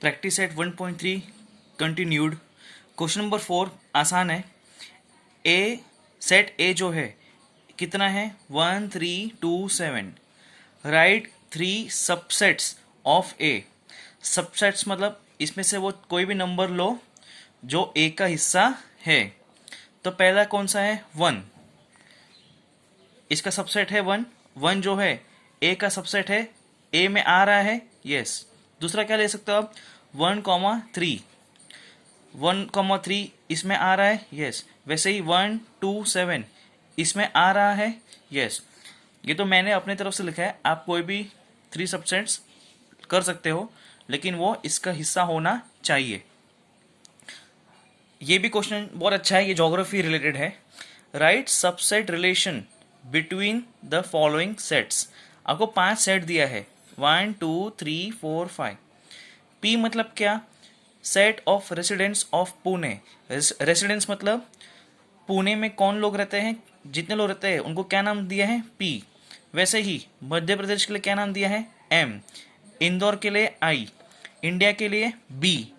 Practice set 1.3 continued. Question number 4 आसान है। ए set ए जो है कितना है 1 3 2 7। Right 3 subsets of A. Subsets मतलब इसमें से वो कोई भी नंबर लो जो ए का हिस्सा है। तो पहला कौन सा है 1, इसका सबसेट है 1। 1 जो है ए का सबसेट है, ए में आ रहा है, यस। दूसरा क्या ले सकते हो आप 1,3, 1,3 इसमें आ रहा है, यस। वैसे ही 1 2 7 इसमें आ रहा है, यस। ये तो मैंने अपने तरफ से लिखा है, आप कोई भी 3 सबसेट्स कर सकते हो, लेकिन वो इसका हिस्सा होना चाहिए। ये भी क्वेश्चन बहुत अच्छा है, ये ज्योग्राफी रिलेटेड है। Right subset relation between the following sets. आपको 5 सेट दिया है 1 2 3 4 5। पी मतलब क्या, set of residents of Pune. Residents मतलब पुणे में कौन लोग रहते हैं, जितने लोग रहते हैं उनको क्या नाम दिया है पी। वैसे ही मध्य प्रदेश के लिए क्या नाम दिया है एम, इंदौर के लिए आई, इंडिया के लिए बी,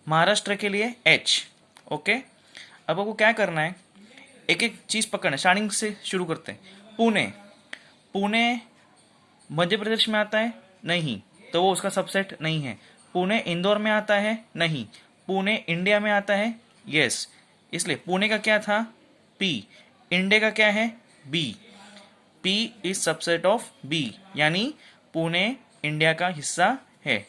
महाराष्ट्र के लिए एच। ओके, अब आपको क्या करना है, एक एक चीज पकड़ना है, स्टार्टिंग से शुरू करते हैं। पुणे, पुणे मध्य प्रदेश में आता है नहीं, तो वो उसका सबसेट नहीं है। पुणे इंदौर में आता है नहीं, पुणे इंडिया में आता है, यस। इसलिए पुणे का क्या था पी, इंडिया का क्या है B. P is subset of B, यानी पुणे इंडिया का हिस्सा है।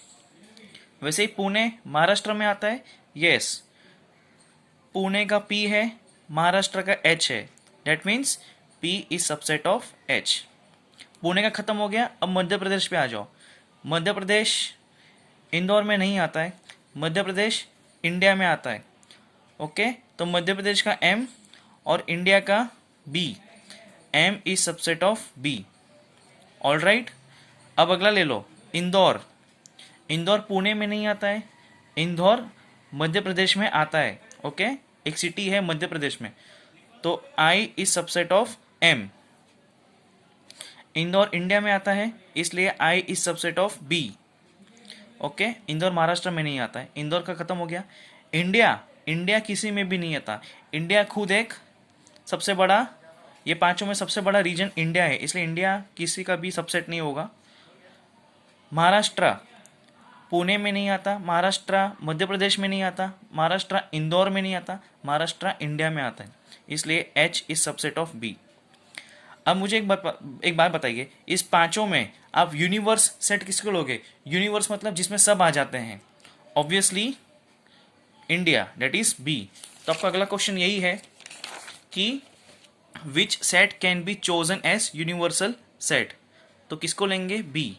वैसे ही पुणे महाराष्ट्र में आता है, यस। पुणे का पी है, महाराष्ट्र का एच है, that means P is subset of H. Pune का खत्म हो गया, अब मध्य प्रदेश पे आ जाओ। मध्य प्रदेश इंदौर में नहीं आता है, मध्य प्रदेश इंडिया में आता है। ओके, तो मध्य प्रदेश का एम और इंडिया का B, M is subset of B. All right, अब अगला ले लो इंदौर। इंदौर पुणे में नहीं आता है, इंदौर मध्य प्रदेश में आता है। ओके, एक सिटी है मध्य प्रदेश में, तो I is subset of M. Indore India में आता है, इसलिए I is subset of B. Okay, Indore Maharashtra में नहीं आता है, इंदौर का खत्म हो गया। इंडिया, इंडिया किसी में भी नहीं आता। इंडिया खुद एक सबसे बड़ा, ये पांचों में सबसे बड़ा रीजन इंडिया है, इसलिए इंडिया किसी का भी सबसेट नहीं होगा। महाराष्ट्र पुणे में नहीं आता, महाराष्ट्र मध्य प्रदेश में नहीं आता, महाराष्ट्र इंदौर में नहीं आता, महाराष्ट्र इंडिया में आता है, इसलिए H is subset of B. अब मुझे एक बात बताइए, इस पांचों में आप यूनिवर्स सेट किसको लोगे। यूनिवर्स मतलब जिसमें सब आ जाते हैं, obviously India, that is B. तो आपका अगला क्वेश्चन यही है कि which set can be chosen as universal set. तो किसको लेंगे बी,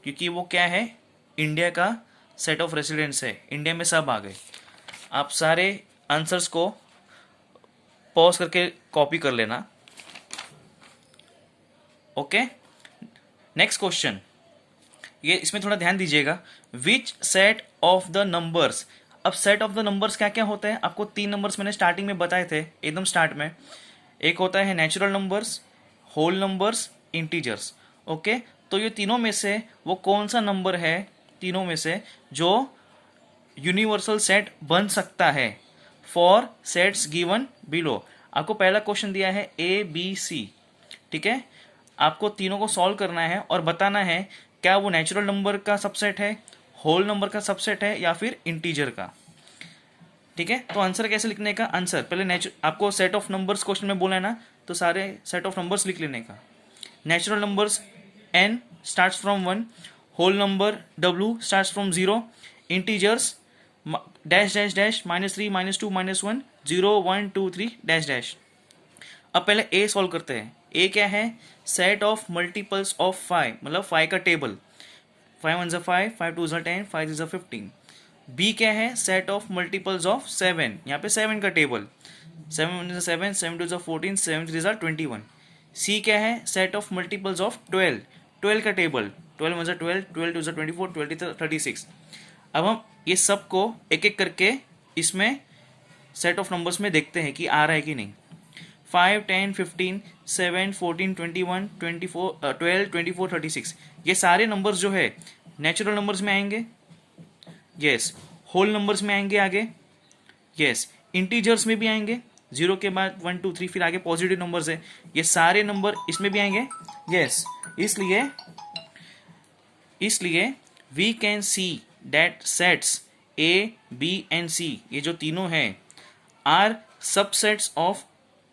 क्योंकि वो क्या है इंडिया का सेट ऑफ रेसिडेंट्स है, इंडिया में सब आ गए। आप सारे आंसर्स को पॉज करके कॉपी कर लेना। ओके, नेक्स्ट क्वेश्चन, ये इसमें थोड़ा ध्यान दीजिएगा। विच सेट ऑफ द नंबर्स। अब सेट ऑफ द नंबर्स क्या क्या होते हैं, आपको 3 नंबर्स मैंने स्टार्टिंग में बताए थे, एकदम स्टार्ट में। एक होता है natural numbers, whole numbers, integers. Okay, तो ये तीनों में से वो कौन सा नंबर है तीनों में से जो यूनिवर्सल सेट बन सकता है फॉर सेट्स गिवन बिलो। आपको पहला क्वेश्चन दिया है ए बी सी, ठीक है। आपको तीनों को सॉल्व करना है और बताना है क्या वो नेचुरल नंबर का सबसेट है, होल नंबर का सबसेट है, या फिर इंटीजर का। ठीक है, तो आंसर कैसे लिखने का, आंसर पहले आपको सेट ऑफ नंबर्स क्वेश्चन में बोला है ना, तो सारे सेट ऑफ नंबर्स लिख लेने का। Natural numbers n starts from 1, whole number w starts from 0, integers dash dash dash -3 -2 -1 0 1 2 3 dash dash। अब पहले a सॉल्व करते हैं। a क्या है, सेट ऑफ मल्टीपल्स ऑफ 5, मतलब 5 का टेबल, 5 1 5, 5 2 10, 5 3 15। b क्या है, सेट ऑफ मल्टीपल्स ऑफ 7, यहाँ पे 7 का टेबल, 7 1 7, 7 2 14, 7 3 21। c क्या है, सेट ऑफ मल्टीपल्स ऑफ 12, 12 का टेबल, 12 1 12, 12 2 24, 12 36। अब हम ये सब को एक एक करके इसमें सेट ऑफ नंबर्स में देखते हैं कि आ रहा है कि नहीं। 5 10 15 7 14 21 24 12 24 36, ये सारे नंबर्स जो है नेचुरल नंबर्स में आएंगे। यस। होल नंबर्स में आएंगे आगे, यस। इंटीजर्स में भी आएंगे, 0 के बाद 1 2 3 फिर आगे पॉजिटिव नंबर्स है, ये सारे नंबर इसमें भी आएंगे, यस। इसलिए we can see that sets A B and C, ये जो तीनों हैं, are subsets of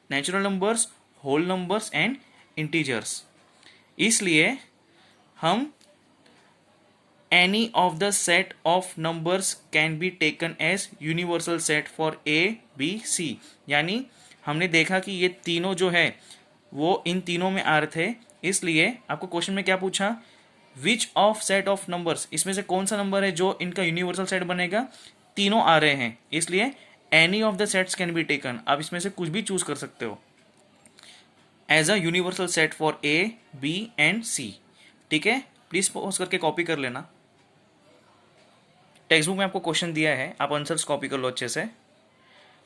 natural numbers, whole numbers and integers. इसलिए हम any of the set of numbers can be taken as universal set for A, B, C। यानी हमने देखा कि ये तीनों जो है वो इन तीनों में आ रहे थे, इसलिए आपको क्वेश्चन में क्या पूछा, which of set of numbers, इसमें से कौन सा नंबर है जो इनका यूनिवर्सल सेट बनेगा, तीनों आ रहे हैं, इसलिए any of the sets can be taken, आप इसमें से कुछ भी चूज कर सकते हो as a universal set for A B and C. ठीक है, प्लीज पॉज करके कॉपी कर लेना, टेक्स्ट बुक में आपको क्वेश्चन दिया है, आप आंसर्स कॉपी कर लो अच्छे से।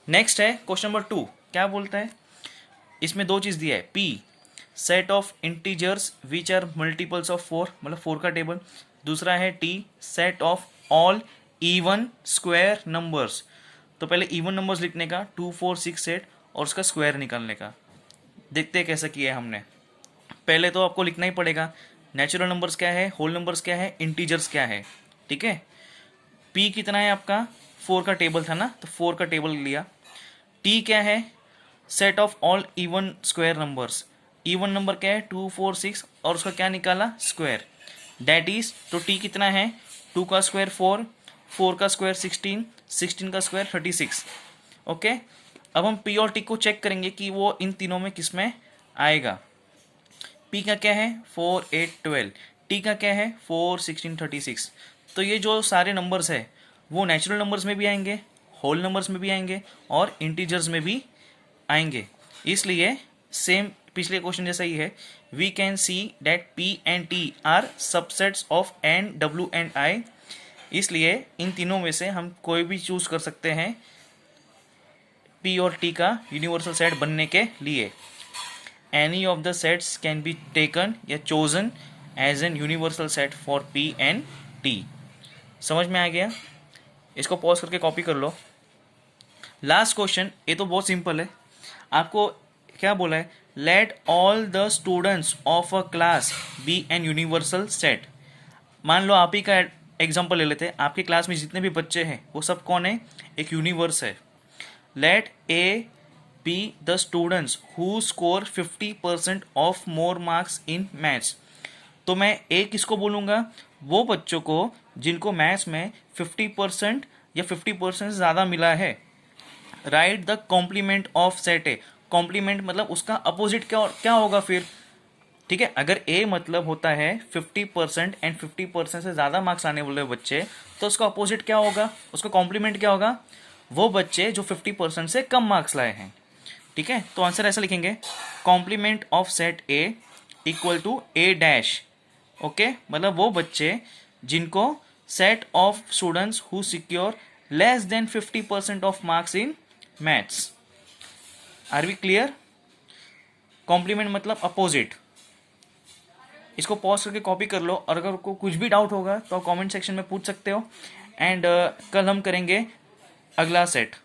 नेक्स्ट है क्वेश्चन नंबर 2, क्या बोलता है, इसमें दो चीज दिया है, P set of integers which are multiples of 4, मतलब 4 का टेबल, दूसरा है T set of all even square numbers. तो पहले इवन नंबर्स लिखने का 2 4 6 8 और उसका स्क्वायर निकालने का। देखते हैं कैसा किया है हमने। पहले तो आपको लिखना ही पड़ेगा नेचुरल नंबर्स क्या है, होल नंबर्स क्या है, इंटीजर्स क्या है। ठीक है, पी कितना है आपका, 4 का टेबल था ना, तो 4 का टेबल लिया। टी क्या है, set of all even square numbers, even number क्या है 2 4 6 और उसका क्या निकाला, स्क्वायर, दैट इज, तो टी कितना है, 2 का स्क्वायर 4, 4 का स्क्वायर 16, 16 का स्क्वायर 36। ओके, अब हम पी और टी को चेक करेंगे कि वो इन तीनों में किस में आएगा। पी का क्या है 4 8 12, टी का क्या है 4 16 36। तो ये जो सारे नंबर्स है वो नेचुरल नंबर्स में भी आएंगे, होल नंबर्स में भी आएंगे और इंटीजर्स में भी आएंगे। इसलिए सेम पिछले क्वेश्चन जैसा ही है, we can see that P and T are subsets of N W and I. इसलिए इन तीनों में से हम कोई भी चूज कर सकते हैं पी और टी का यूनिवर्सल सेट बनने के लिए। Any of the sets can be taken या chosen as an universal set for P and T. समझ में आ गया, इसको पॉज करके कॉपी कर लो। लास्ट क्वेश्चन, ये तो बहुत सिंपल है, आपको क्या बोला है, let all the students of a class be an universal set. मान लो आप ही का एग्जांपल ले लेते हैं, आपकी क्लास में जितने भी बच्चे हैं वो सब कौन है, एक यूनिवर्स है। Let A be the students who score 50% of more marks in maths. तो मैं ए किसको बोलूँगा, वो बच्चों को जिनको मैथ्स में 50% या 50% से ज़्यादा मिला है। Write the complement of set A, complement मतलब उसका अपोजिट क्या होगा फिर। ठीक है, अगर ए मतलब होता है 50% एंड 50% से ज़्यादा मार्क्स आने वाले बच्चे, तो उसका अपोजिट क्या होगा, उसका कॉम्प्लीमेंट क्या होगा, वो बच्चे जो 50% से कम मार्क्स लाए हैं। ठीक है, तो आंसर ऐसा लिखेंगे, complement of set A equal to A dash. Okay, मतलब वो बच्चे जिनको set of students who secure less than 50% of marks in maths. Are we clear, complement मतलब अपोजिट। इसको पॉज करके कॉपी कर लो, और अगर आपको कुछ भी डाउट होगा तो कमेंट सेक्शन में पूछ सकते हो। एंड कल हम करेंगे अगला सेट।